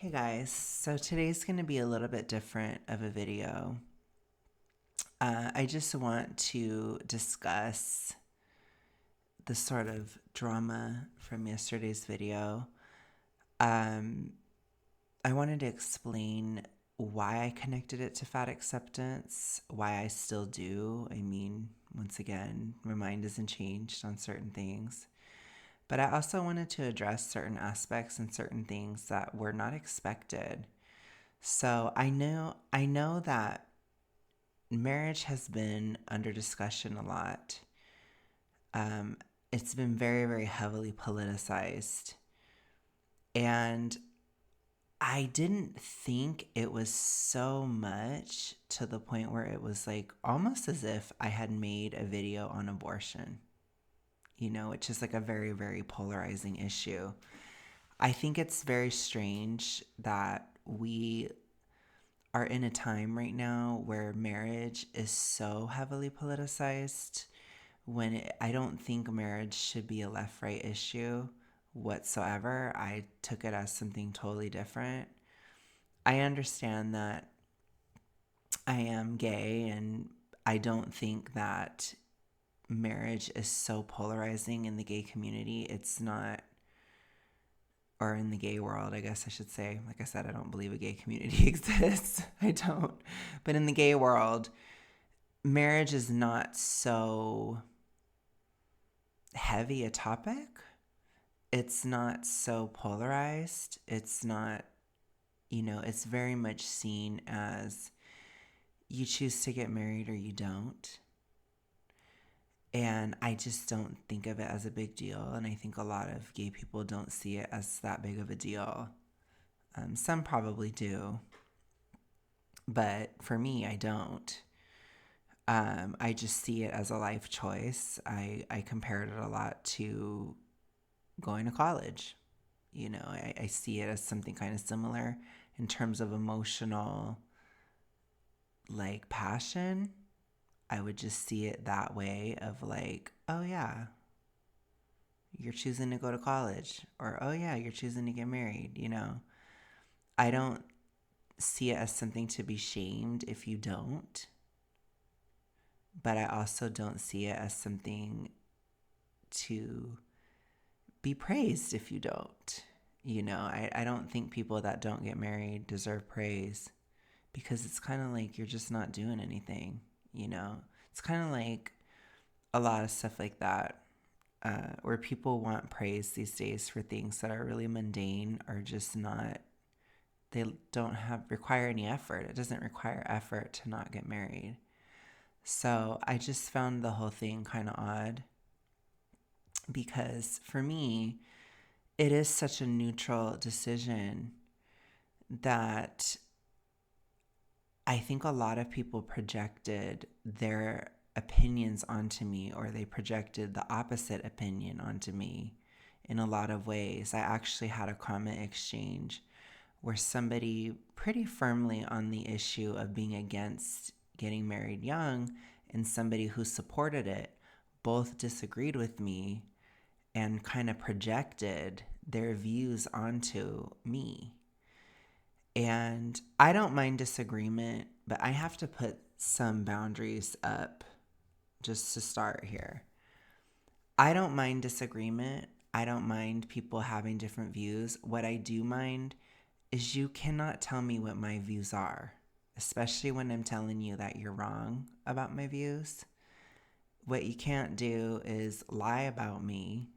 Hey guys, so today's going to be a little bit different of a video. I just want to discuss the sort of drama from yesterday's video. Um, I wanted to explain why I connected it to fat acceptance, why I still do. I mean, once again, my mind isn't changed on certain things. But I also wanted to address certain aspects and certain things that were not expected. So I know that marriage has been under discussion a lot. Um, it's been very, very heavily politicized. And I didn't think it was so much to the point where it was like almost as if I had made a video on abortion, which is like a very, very polarizing issue. I think it's very strange that we are in a time right now where marriage is so heavily politicized I don't think marriage should be a left right issue whatsoever. I took it as something totally different. I understand that I am gay, and I don't think that marriage is so polarizing in the gay community. It's not, or in the gay world, I guess I should say. Like I said, I don't believe a gay community exists. I don't. But in the gay world, marriage is not so heavy a topic. It's not so polarized. It's not, it's very much seen as you choose to get married or you don't. And I just don't think of it as a big deal. And I think a lot of gay people don't see it as that big of a deal. Some probably do. But for me, I don't. I just see it as a life choice. I compared it a lot to going to college. I see it as something kind of similar in terms of emotional, like passion. I would just see it that way of like, oh yeah, you're choosing to go to college, or oh yeah, you're choosing to get married. I don't see it as something to be shamed if you don't, but I also don't see it as something to be praised if you don't. I don't think people that don't get married deserve praise because it's kind of like you're just not doing anything. It's kind of like a lot of stuff like that where people want praise these days for things that are really mundane or just not, they don't require any effort. It doesn't require effort to not get married. So I just found the whole thing kind of odd because for me, it is such a neutral decision that I think a lot of people projected their opinions onto me, or they projected the opposite opinion onto me in a lot of ways. I actually had a comment exchange where somebody pretty firmly on the issue of being against getting married young and somebody who supported it both disagreed with me and kind of projected their views onto me. And I don't mind disagreement, but I have to put some boundaries up just to start here. I don't mind disagreement. I don't mind people having different views. What I do mind is you cannot tell me what my views are, especially when I'm telling you that you're wrong about my views. What you can't do is lie about me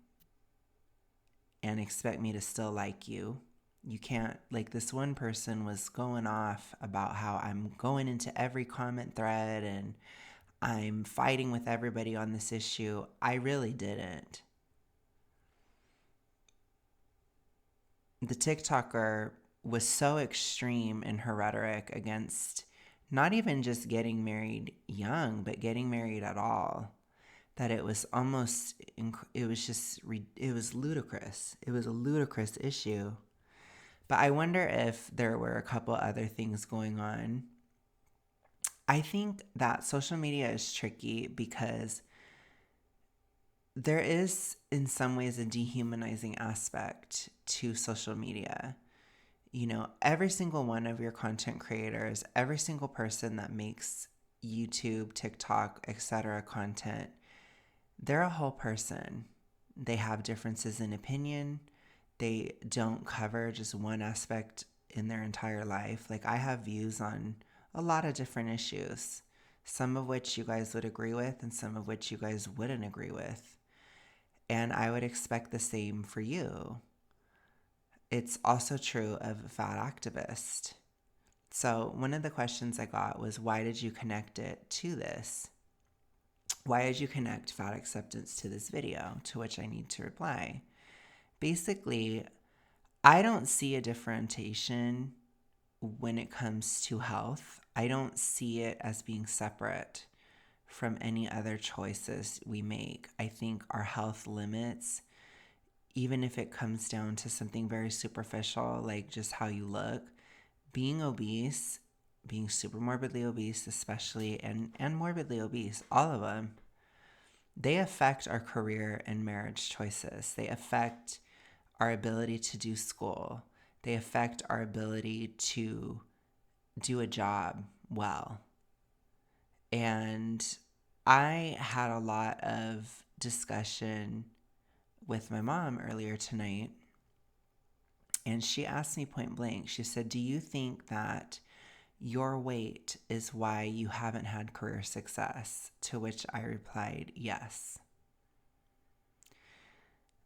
and expect me to still like you. You can't, like this one person was going off about how I'm going into every comment thread and I'm fighting with everybody on this issue. I really didn't. The TikToker was so extreme in her rhetoric against not even just getting married young, but getting married at all, that it was almost, it was just, it was ludicrous. It was a ludicrous issue. But I wonder if there were a couple other things going on. I think that social media is tricky because there is, in some ways, a dehumanizing aspect to social media. every single one of your content creators, every single person that makes YouTube, TikTok, etc. content, they're a whole person. They have differences in opinion. They don't cover just one aspect in their entire life. Like, I have views on a lot of different issues, some of which you guys would agree with and some of which you guys wouldn't agree with. And I would expect the same for you. It's also true of Fat Activist. So one of the questions I got was, why did you connect it to this? Why did you connect fat acceptance to this video? To which I need to reply. Basically, I don't see a differentiation when it comes to health. I don't see it as being separate from any other choices we make. I think our health limits, even if it comes down to something very superficial, like just how you look, being obese, being super morbidly obese especially, and morbidly obese, all of them, they affect our career and marriage choices. They affect our ability to do school. They affect our ability to do a job well. And I had a lot of discussion with my mom earlier tonight, and she asked me point blank, she said, do you think that your weight is why you haven't had career success? To which I replied, yes.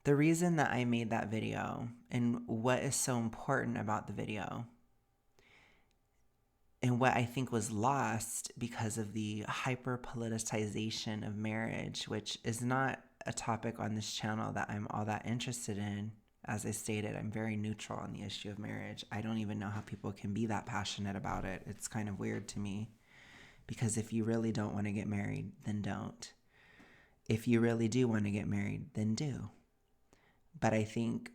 The reason that I made that video and what is so important about the video and what I think was lost because of the hyper politicization of marriage, which is not a topic on this channel that I'm all that interested in. As I stated, I'm very neutral on the issue of marriage. I don't even know how people can be that passionate about it. It's kind of weird to me, because if you really don't want to get married, then don't. If you really do want to get married, then do. But I think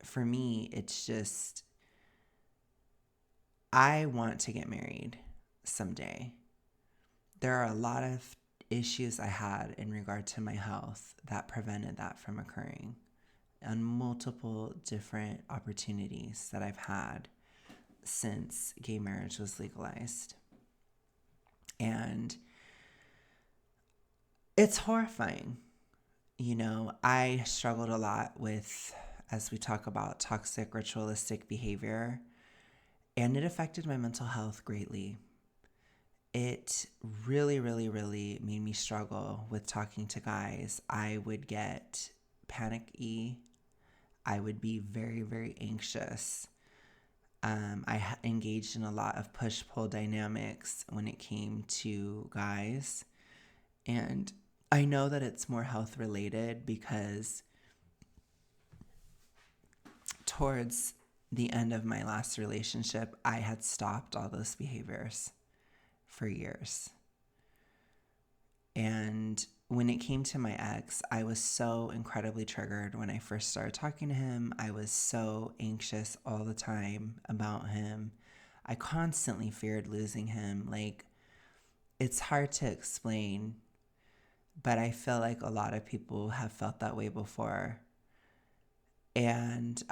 for me, it's just, I want to get married someday. There are a lot of issues I had in regard to my health that prevented that from occurring, on multiple different opportunities that I've had since gay marriage was legalized. And it's horrifying. I struggled a lot with, as we talk about, toxic ritualistic behavior, and it affected my mental health greatly. It really, really, really made me struggle with talking to guys. I would get panicky. I would be very, very anxious. I engaged in a lot of push-pull dynamics when it came to guys. And I know that it's more health related because towards the end of my last relationship, I had stopped all those behaviors for years. And when it came to my ex, I was so incredibly triggered when I first started talking to him. I was so anxious all the time about him. I constantly feared losing him. Like, it's hard to explain, but I feel like a lot of people have felt that way before. And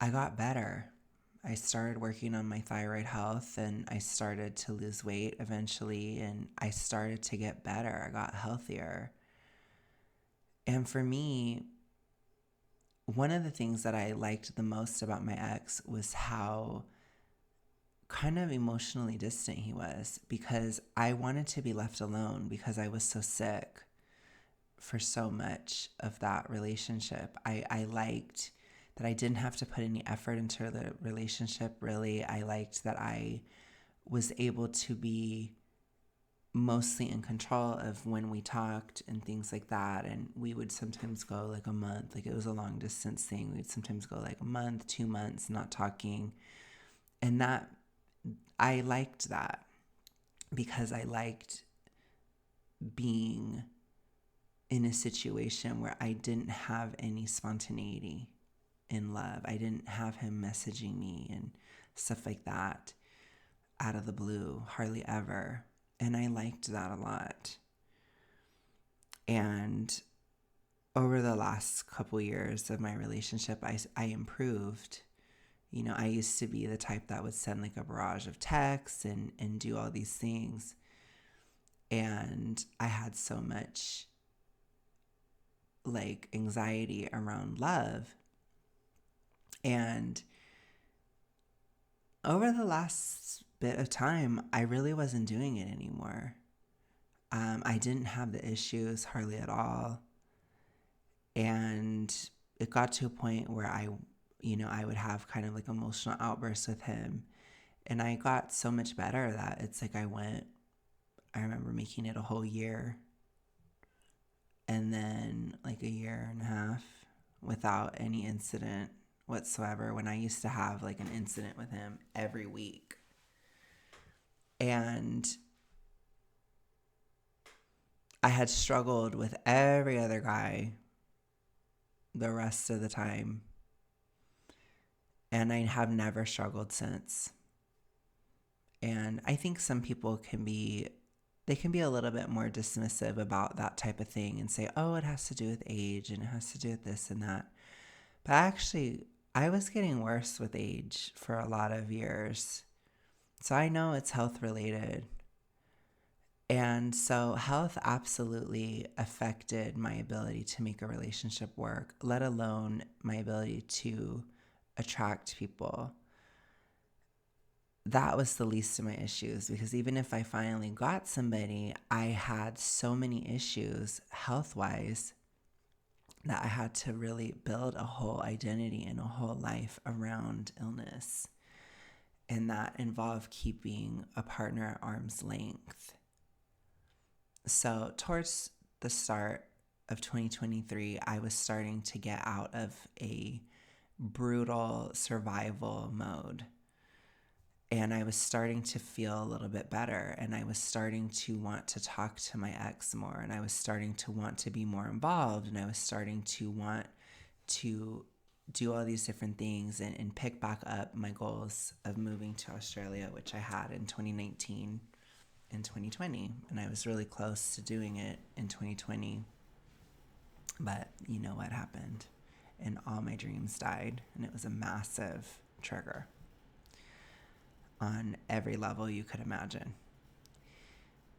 I got better. I started working on my thyroid health, and I started to lose weight eventually, and I started to get better. I got healthier. And for me, one of the things that I liked the most about my ex was how kind of emotionally distant he was, because I wanted to be left alone because I was so sick for so much of that relationship. I liked that I didn't have to put any effort into the relationship, really. I liked that I was able to be mostly in control of when we talked and things like that. And we would sometimes go like a month, like it was a long distance thing. We'd sometimes go like a month, 2 months not talking. And that, I liked that because I liked being in a situation where I didn't have any spontaneity in love. I didn't have him messaging me and stuff like that out of the blue, hardly ever. And I liked that a lot. And over the last couple years of my relationship, I improved. I used to be the type that would send like a barrage of texts and do all these things. And I had so much like anxiety around love. And over the last bit of time, I really wasn't doing it anymore. I didn't have the issues hardly at all. And it got to a point where I would have kind of like emotional outbursts with him. And I got so much better that it's like I remember making it a whole year and then like a year and a half without any incident whatsoever, when I used to have like an incident with him every week. And I had struggled with every other guy the rest of the time. And I have never struggled since. And I think some people can be a little bit more dismissive about that type of thing and say, oh, it has to do with age and it has to do with this and that. But actually, I was getting worse with age for a lot of years. So I know it's health related. And so health absolutely affected my ability to make a relationship work, let alone my ability to attract people. That was the least of my issues, because even if I finally got somebody, I had so many issues health-wise that I had to really build a whole identity and a whole life around illness. And that involved keeping a partner at arm's length. So towards the start of 2023, I was starting to get out of a brutal survival mode. And I was starting to feel a little bit better. And I was starting to want to talk to my ex more. And I was starting to want to be more involved. And I was starting to want to do all these different things and pick back up my goals of moving to Australia, which I had in 2019 and 2020. And I was really close to doing it in 2020. But you know what happened? And all my dreams died. And it was a massive trigger on every level you could imagine.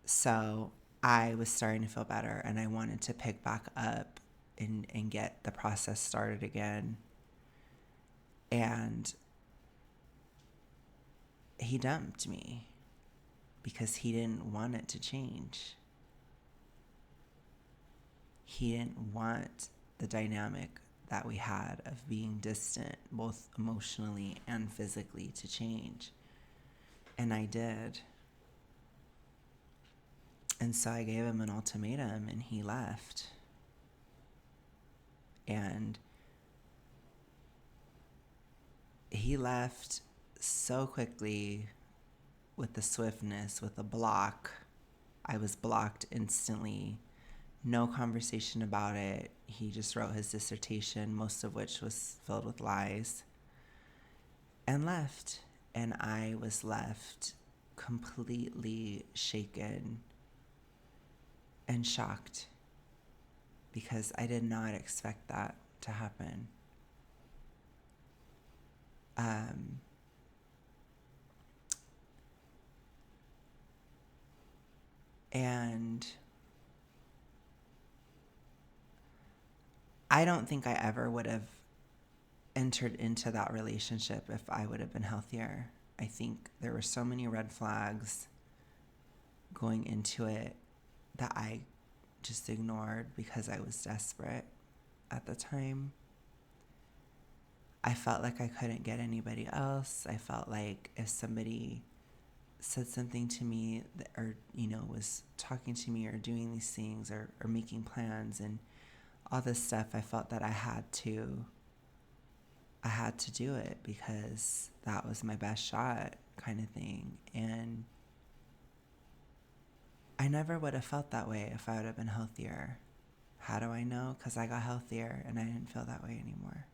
So I was starting to feel better, and I wanted to pick back up and get the process started again. And he dumped me because he didn't want it to change. He didn't want the dynamic that we had of being distant, both emotionally and physically, to change. And I did. And so I gave him an ultimatum, and he left. And he left so quickly, with the swiftness, with a block. I was blocked instantly. No conversation about it. He just wrote his dissertation, most of which was filled with lies, and left. And I was left completely shaken and shocked, because I did not expect that to happen. And I don't think I ever would have entered into that relationship if I would have been healthier. I think there were so many red flags going into it that I just ignored because I was desperate at the time. I felt like I couldn't get anybody else. I felt like if somebody said something to me or, was talking to me or doing these things or making plans and all this stuff, I felt that I had to do it because that was my best shot, kind of thing. And I never would have felt that way if I would have been healthier. How do I know? Because I got healthier and I didn't feel that way anymore.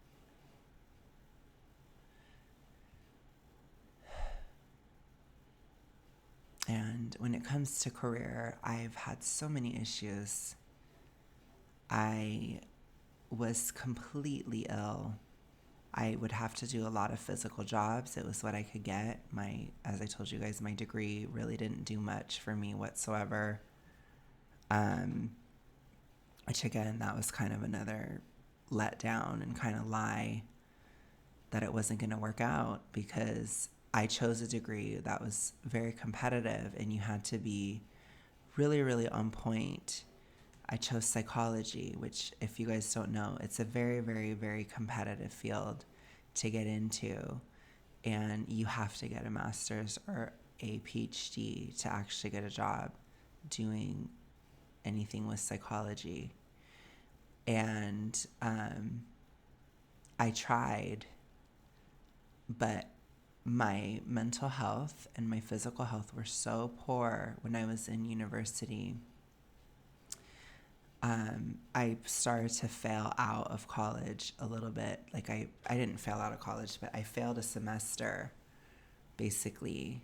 And when it comes to career, I've had so many issues. I was completely ill I would have to do a lot of physical jobs. It was what I could get. As I told you guys, my degree really didn't do much for me whatsoever. Which again, that was kind of another letdown and kind of lie that it wasn't going to work out, because I chose a degree that was very competitive and you had to be really, really on point. I chose psychology, which, if you guys don't know, it's a very, very, very competitive field to get into. And you have to get a master's or a PhD to actually get a job doing anything with psychology. And I tried, but my mental health and my physical health were so poor when I was in university. I started to fail out of college a little bit. Like I didn't fail out of college, but I failed a semester basically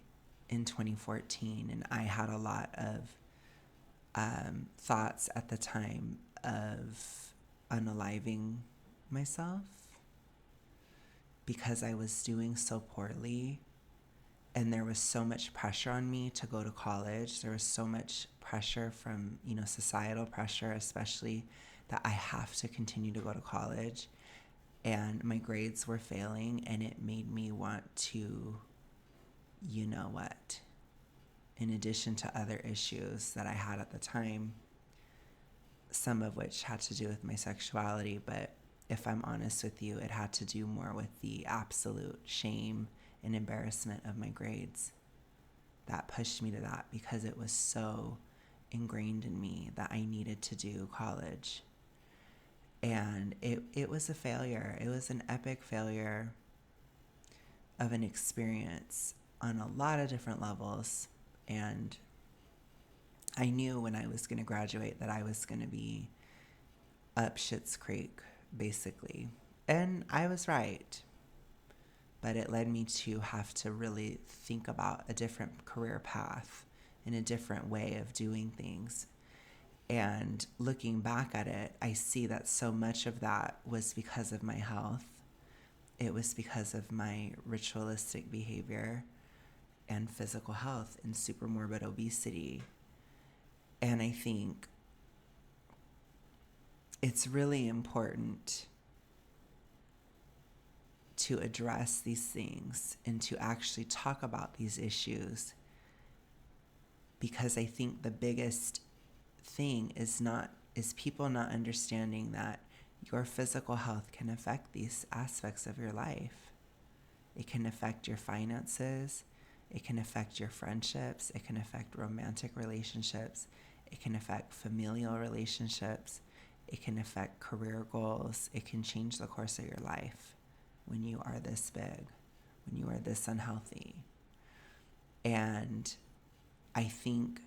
in 2014. And I had a lot of thoughts at the time of unaliving myself because I was doing so poorly. And there was so much pressure on me to go to college. There was so much pressure from, societal pressure, especially, that I have to continue to go to college. And my grades were failing, and it made me want to, in addition to other issues that I had at the time, some of which had to do with my sexuality. But if I'm honest with you, it had to do more with the absolute shame and embarrassment of my grades that pushed me to that, because it was so ingrained in me that I needed to do college. And it was a failure. It was an epic failure of an experience on a lot of different levels. And I knew when I was going to graduate that I was going to be up Schitt's Creek, basically. And I was right. But it led me to have to really think about a different career path and a different way of doing things. And looking back at it, I see that so much of that was because of my health. It was because of my ritualistic behavior and physical health and supermorbid obesity. And I think it's really important to address these things and to actually talk about these issues, because I think the biggest thing is people not understanding that your physical health can affect these aspects of your life. It can affect your finances, it can affect your friendships, it can affect romantic relationships, it can affect familial relationships, it can affect career goals, it can change the course of your life. When you are this big, when you are this unhealthy. And I think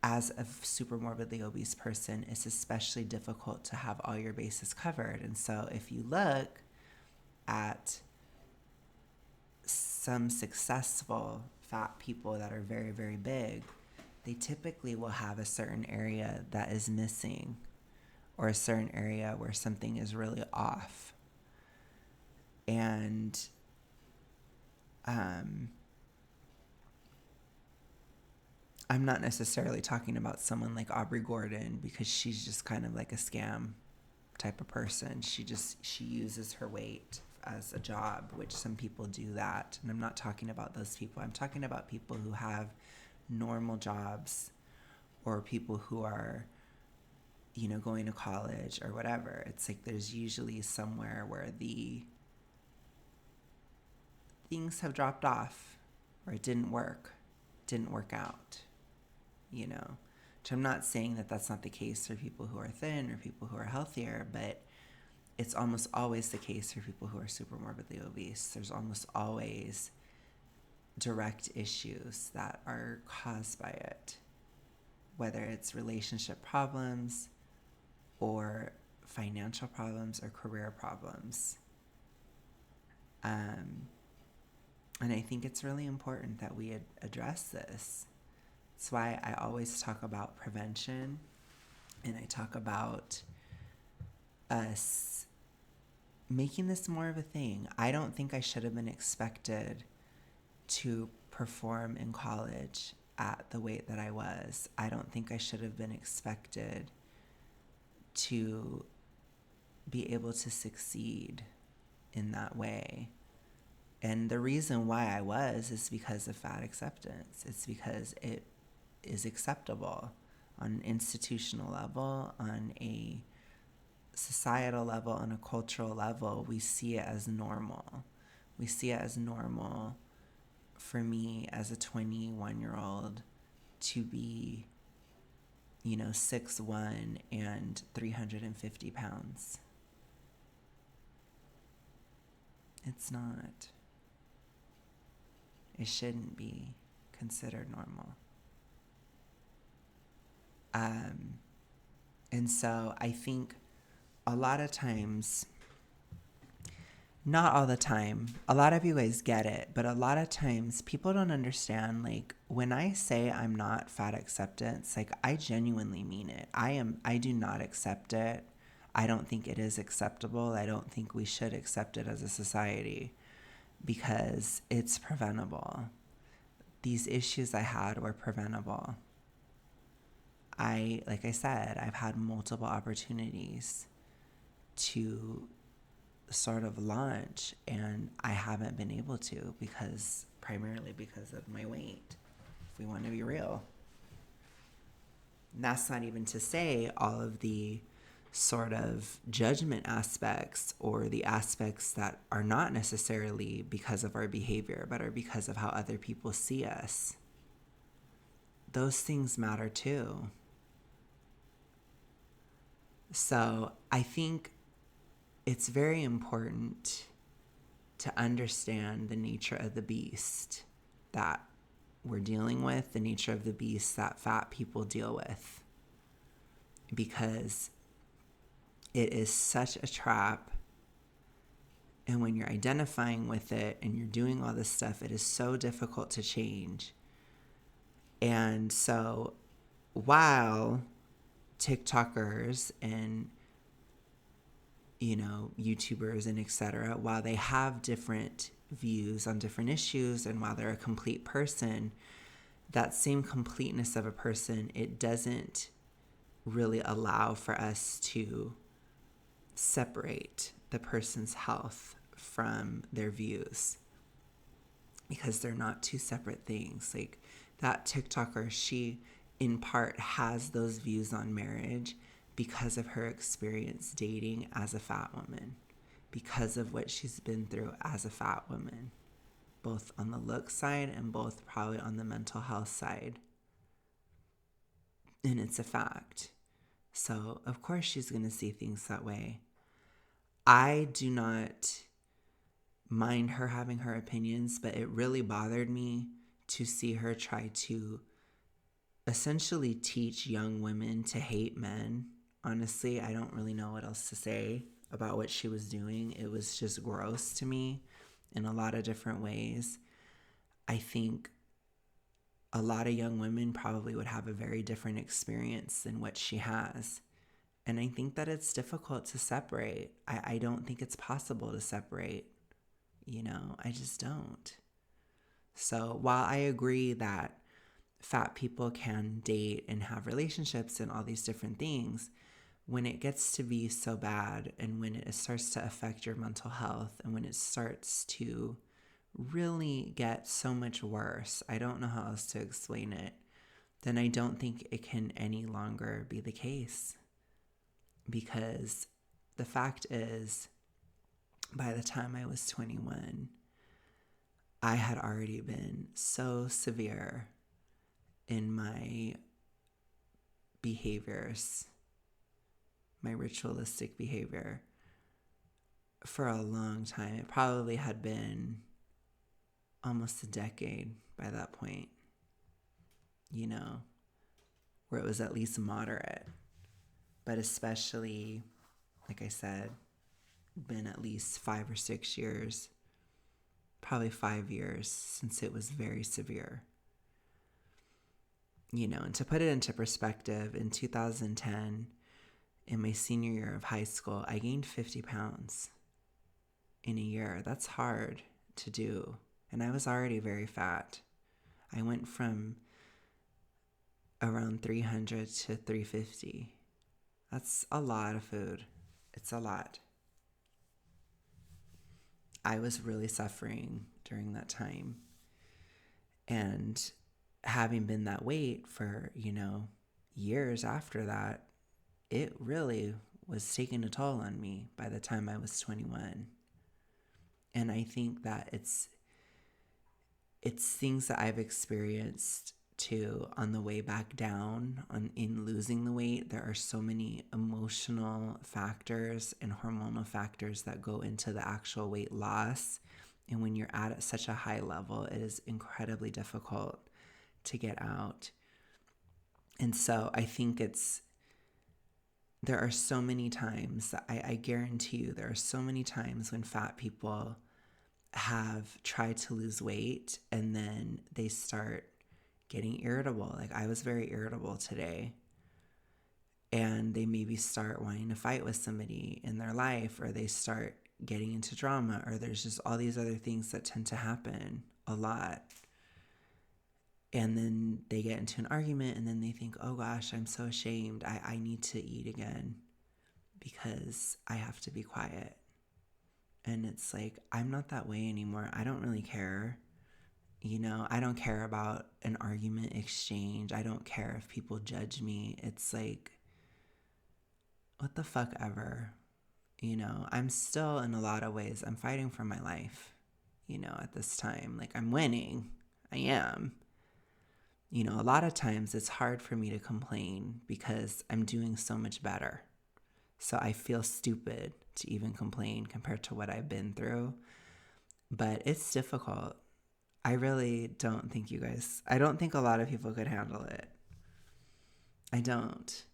as a super morbidly obese person, it's especially difficult to have all your bases covered. And so if you look at some successful fat people that are very, very big, they typically will have a certain area that is missing, or a certain area where something is really off. And I'm not necessarily talking about someone like Aubrey Gordon, because she's just kind of like a scam type of person. She uses her weight as a job, which some people do that. And I'm not talking about those people. I'm talking about people who have normal jobs, or people who are, going to college or whatever. It's like there's usually somewhere where the things have dropped off, or it didn't work out, Which I'm not saying that that's not the case for people who are thin or people who are healthier, but it's almost always the case for people who are super morbidly obese. There's almost always direct issues that are caused by it, whether it's relationship problems or financial problems or career problems. And I think it's really important that we address this. That's why I always talk about prevention, and I talk about us making this more of a thing. I don't think I should have been expected to perform in college at the weight that I was. I don't think I should have been expected to be able to succeed in that way. And the reason why I was is because of fat acceptance. It's because it is acceptable on an institutional level, on a societal level, on a cultural level. We see it as normal. We see it as normal for me as a 21-year-old to be, 6'1" and 350 pounds. It's not. It shouldn't be considered normal. And so I think a lot of times, not all the time, a lot of you guys get it, but a lot of times people don't understand, like, when I say I'm not fat acceptance, like, I genuinely mean it. I do not accept it. I don't think it is acceptable. I don't think we should accept it as a society because it's preventable. These issues I had were preventable. Like I said, I've had multiple opportunities to sort of launch, and I haven't been able to primarily because of my weight, if we want to be real. And that's not even to say all of the sort of judgment aspects or the aspects that are not necessarily because of our behavior, but are because of how other people see us. Those things matter too. So I think it's very important to understand the nature of the beast that we're dealing with, the nature of the beast that fat people deal with, because it is such a trap. And when you're identifying with it and you're doing all this stuff, it is so difficult to change. And so while TikTokers and YouTubers and etc., while they have different views on different issues and while they're a complete person, that same completeness of a person, it doesn't really allow for us to separate the person's health from their views, because they're not two separate things. Like, that TikToker, she in part has those views on marriage because of her experience dating as a fat woman, because of what she's been through as a fat woman, both on the look side and both probably on the mental health side. And it's a fact. So, of course, she's going to see things that way. I do not mind her having her opinions, but it really bothered me to see her try to essentially teach young women to hate men. Honestly, I don't really know what else to say about what she was doing. It was just gross to me in a lot of different ways. I think a lot of young women probably would have a very different experience than what she has. And I think that it's difficult to separate. I don't think it's possible to separate. I just don't. So while I agree that fat people can date and have relationships and all these different things, when it gets to be so bad and when it starts to affect your mental health and when it starts to really get so much worse, I don't know how else to explain it, then I don't think it can any longer be the case. Because the fact is, by the time I was 21, I had already been so severe in my behaviors, my ritualistic behavior, for a long time. It probably had been almost a decade by that point, where it was at least moderate. But especially, like I said, been at least 5 or 6 years, probably 5 years since it was very severe. And to put it into perspective, in 2010, in my senior year of high school, I gained 50 pounds. in a year. That's hard to do. And I was already very fat. I went from around 300 to 350. That's a lot of food. It's a lot. I was really suffering during that time. And having been that weight for, years after that, it really was taking a toll on me by the time I was 21. And I think that it's things that I've experienced too on the way back down in losing the weight. There are so many emotional factors and hormonal factors that go into the actual weight loss. And when you're at such a high level, it is incredibly difficult to get out. And so I think there are so many times that I guarantee you, there are so many times when fat people have tried to lose weight and then they start getting irritable. Like I was very irritable today. And they maybe start wanting to fight with somebody in their life, or they start getting into drama, or there's just all these other things that tend to happen a lot. And then they get into an argument and then they think, oh gosh, I'm so ashamed. I need to eat again because I have to be quiet. And it's like, I'm not that way anymore. I don't really care. I don't care about an argument exchange. I don't care if people judge me. It's like, what the fuck ever. I'm still, in a lot of ways, I'm fighting for my life, at this time. Like, I'm winning. I am. A lot of times it's hard for me to complain because I'm doing so much better. So I feel stupid to even complain compared to what I've been through. But it's difficult. I really don't think I don't think a lot of people could handle it. I don't.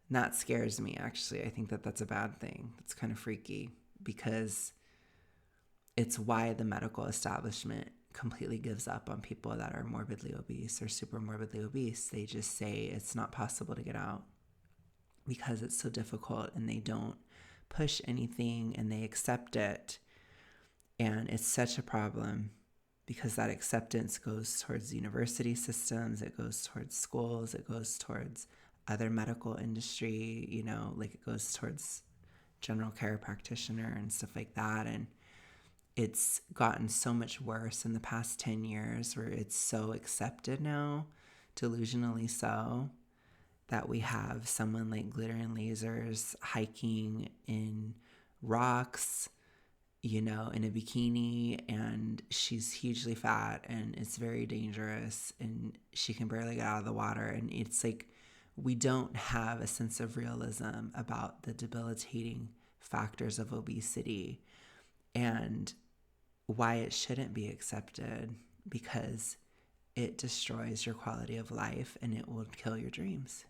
And that scares me, actually. I think that that's a bad thing. It's kind of freaky because it's why the medical establishment completely gives up on people that are morbidly obese or super morbidly obese. They just say it's not possible to get out because it's so difficult, and they don't push anything and they accept it. And it's such a problem because that acceptance goes towards university systems, it goes towards schools, it goes towards other medical industry, like it goes towards general care practitioner and stuff like that. And it's gotten so much worse in the past 10 years where it's so accepted now, delusionally so, that we have someone like Glitter and Lasers hiking in rocks, in a bikini, and she's hugely fat and it's very dangerous and she can barely get out of the water. And it's like, we don't have a sense of realism about the debilitating factors of obesity and why it shouldn't be accepted, because it destroys your quality of life and it will kill your dreams.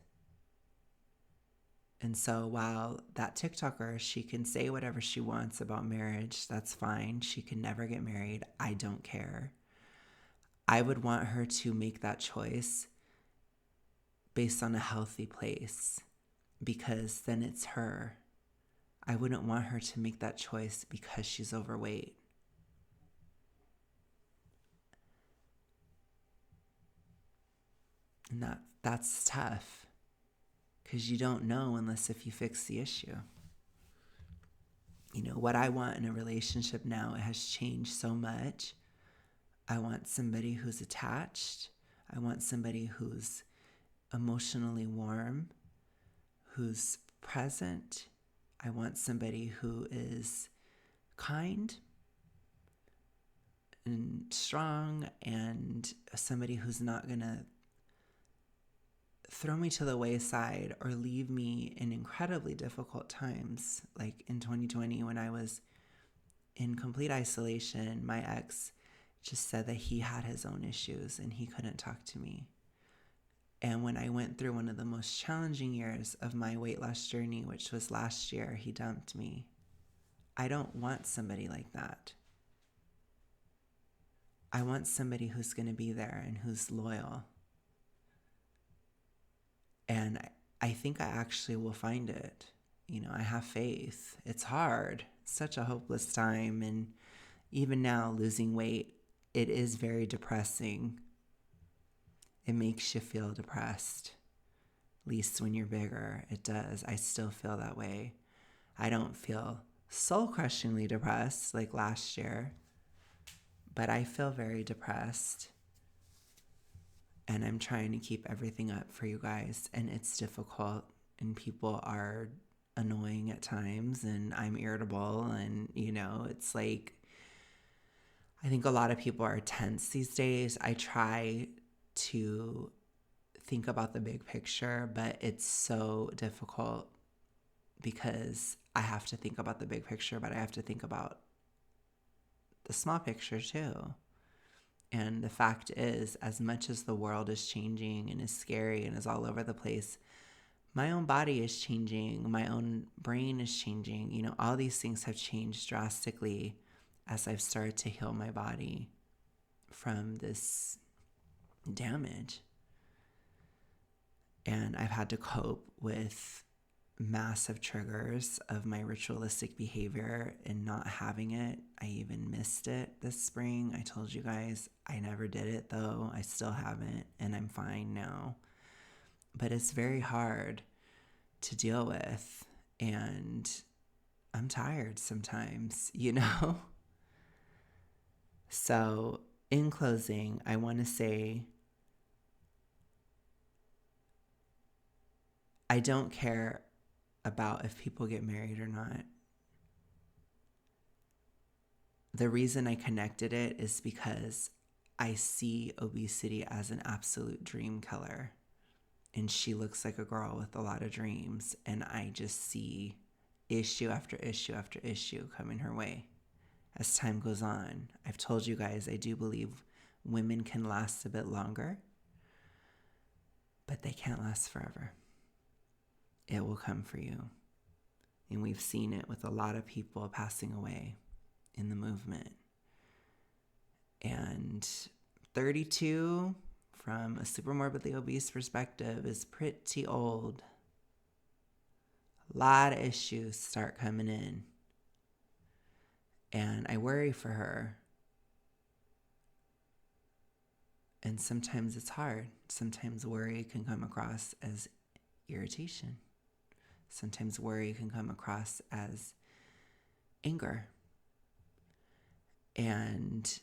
And so while that TikToker, she can say whatever she wants about marriage, that's fine. She can never get married. I don't care. I would want her to make that choice based on a healthy place, because then it's her. I wouldn't want her to make that choice because she's overweight. And that's tough, because you don't know unless if you fix the issue. What I want in a relationship now, it has changed so much. I want somebody who's attached. I want somebody who's emotionally warm, who's present. I want somebody who is kind and strong, and somebody who's not going to throw me to the wayside or leave me in incredibly difficult times. Like in 2020, when I was in complete isolation, my ex just said that he had his own issues and he couldn't talk to me. And when I went through one of the most challenging years of my weight loss journey, which was last year, he dumped me. I don't want somebody like that. I want somebody who's going to be there and who's loyal. And I think I actually will find it. I have faith. It's hard. such a hopeless time. And even now, losing weight, it is very depressing. It makes you feel depressed. At least when you're bigger, it does. I still feel that way. I don't feel soul-crushingly depressed like last year, but I feel very depressed. And I'm trying to keep everything up for you guys, and it's difficult, and people are annoying at times, and I'm irritable, and it's like, I think a lot of people are tense these days. I try to think about the big picture, but it's so difficult because I have to think about the big picture, but I have to think about the small picture too. And the fact is, as much as the world is changing and is scary and is all over the place, my own body is changing, my own brain is changing. All these things have changed drastically as I've started to heal my body from this damage. And I've had to cope with massive triggers of my ritualistic behavior and not having it. I even missed it this spring. I told you guys I never did it though. I still haven't, and I'm fine now. But it's very hard to deal with, and I'm tired sometimes, So in closing, I want to say I don't care about if people get married or not. The reason I connected it is because I see obesity as an absolute dream killer. And she looks like a girl with a lot of dreams. And I just see issue after issue after issue coming her way as time goes on. I've told you guys, I do believe women can last a bit longer, but they can't last forever. It will come for you. And we've seen it with a lot of people passing away in the movement. And 32, from a super morbidly obese perspective, is pretty old. A lot of issues start coming in. And I worry for her. And sometimes it's hard. Sometimes worry can come across as irritation. Sometimes worry can come across as anger. And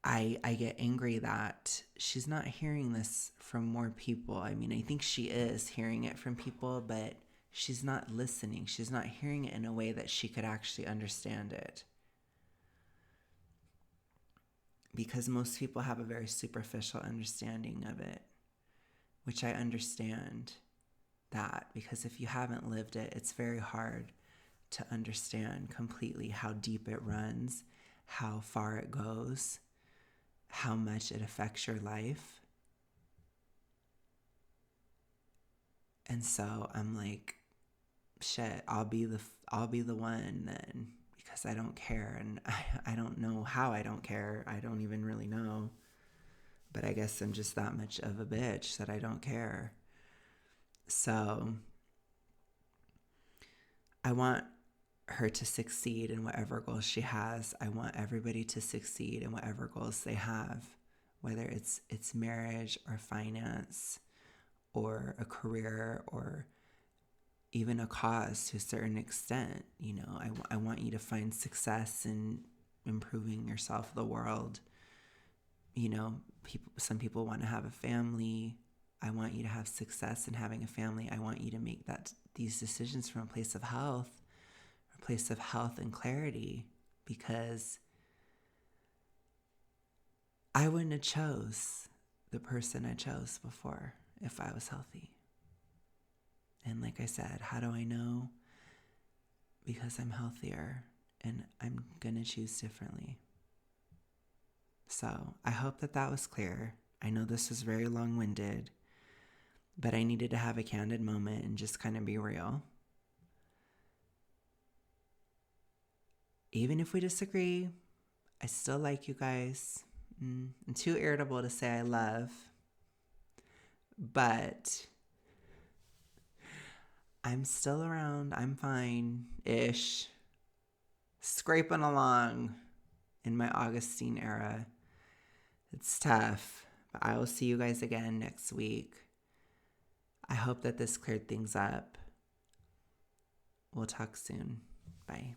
I get angry that she's not hearing this from more people. I mean, I think she is hearing it from people, but she's not listening. She's not hearing it in a way that she could actually understand it. Because most people have a very superficial understanding of it, which I understand that, because if you haven't lived it, it's very hard to understand completely how deep it runs, how far it goes, how much it affects your life. And so I'm like, shit, I'll be the one then, because I don't care. And I don't know how I don't care. I don't even really know. But I guess I'm just that much of a bitch that I don't care. So I want her to succeed in whatever goals she has. I want everybody to succeed in whatever goals they have, whether it's marriage or finance or a career or even a cause to a certain extent. I want you to find success in improving yourself, the world. Some people want to have a family. I want you to have success in having a family. I want you to make these decisions from a place of health and clarity, because I wouldn't have chose the person I chose before if I was healthy. And like I said, how do I know? Because I'm healthier and I'm going to choose differently. So I hope that was clear. I know this was very long-winded, but I needed to have a candid moment and just kind of be real. Even if we disagree, I still like you guys. I'm too irritable to say I love, but I'm still around. I'm fine-ish. Scraping along in my Augustine era. It's tough, but I will see you guys again next week. I hope that this cleared things up. We'll talk soon. Bye.